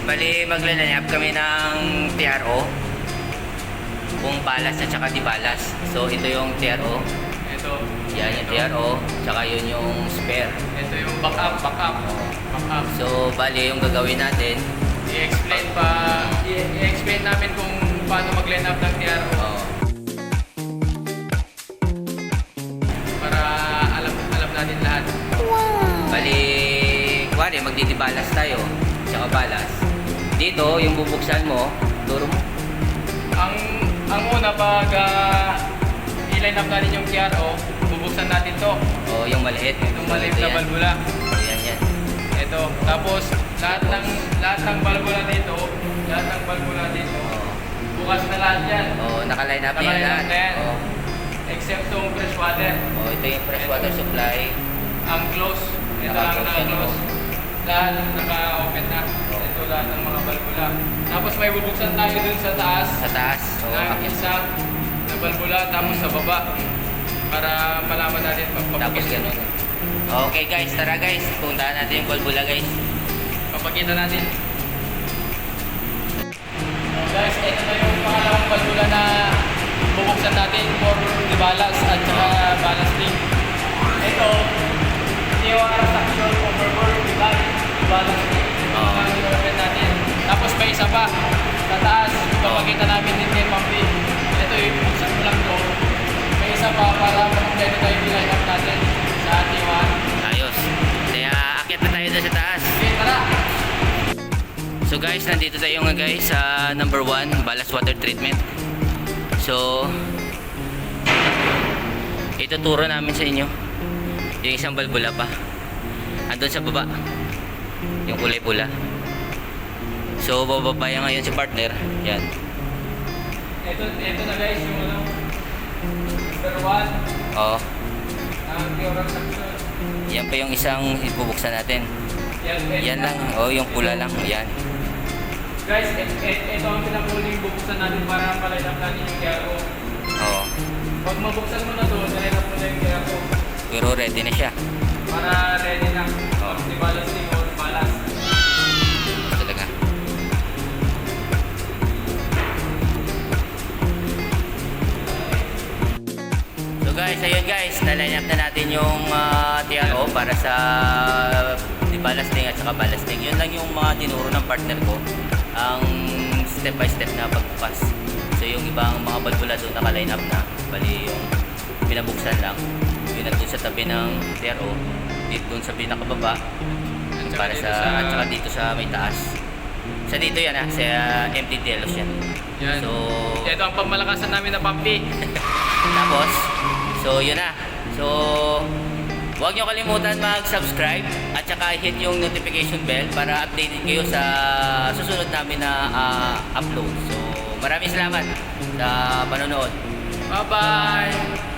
bali magla-line up kami ng TRO. Kung balas at saka di balas. So ito yung TRO. Ito. Yan yung TRO. Tsaka yun yung spare. Ito yung backup. So bali yung gagawin natin. I-explain namin kung paano mag-line up ng TRO. Para alam natin lahat. Bali, kuwari magdidibalas tayo. Tsaka balas. Dito, yung bubuksan mo, turo mo. Ang una pag i-line up natin yung TRO, bubuksan natin to. O, yung maliit. Itong maliit na yan. balbula. Yan. Ito. Tapos lahat ng balbula dito, bukas na lahat yan. O, naka-line up yan Naka-line up lahat. na yan. O, Except tong fresh water. ito yung fresh water supply. Ang close. Ito lang naka-close. Lahat naka-open na. Ito lahat ng mga balbula. Tapos may bubuksan tayo dun sa taas. Sa taas. O, Na isa na balbula, tapos sa baba. Para malaman natin tapos pagpapakita. ganun. Okay guys, tara guys. Puntahan natin yung balbula guys. Papakita natin. Guys, ito na yung pangalawang balbula na bubuksan natin for the balance at saka ballasting. Ito yung suction overboard the ballasting. Ito open natin. Tapos may isa pa sa taas. Papakita namin din kay Pampi. Ito yung buksan mo lang to. May isa pa para mag-ready tayo i-line up natin sa ating one. Ayos. Kaya akit na tayo doon sa taas. Okay, tara! So guys, nandito tayo nga guys sa number 1, ballast water treatment. So ituturo namin sa inyo yung isang balbula pa. Andun sa baba. Yung kulay pula. So bababa yan ngayon si partner. Yan. Ito na guys, yung number 1. Oh, Ang pure suction. yan pa yung isang ibubuksan natin. Yan lang. Oh, yung pula lang. Yan. Guys, ito ang pinakuling bubuksan natin para ma-line up natin yung TRO. Oh. Pag mabuksan mo na to, line up mo na yung TRO. Pero ready na siya. Para ready na. Pag di balancing or balance. Talaga. So guys, ayun guys, na-line up na natin yung TRO para sa ballasting at saka ballasting. Yun lang yung mga tinuro ng partner ko. Ang step by step na pagbukas. So yung ibang mga balbula doon naka-line up na. Bali yung pinabuksan lang. Yun nandun sa tabi ng TRO. Dito doon sa pinakababa. Para sa, at saka dito sa may taas. Sa dito yan sa empty telos yan. Yan. So, Ito ang pamalakasan namin na Pampi. tapos, so yun na. So, huwag nyo kalimutan mag-subscribe at saka hit yung notification bell para updated kayo sa susunod namin na upload. So, maraming salamat sa panonood. Bye-bye!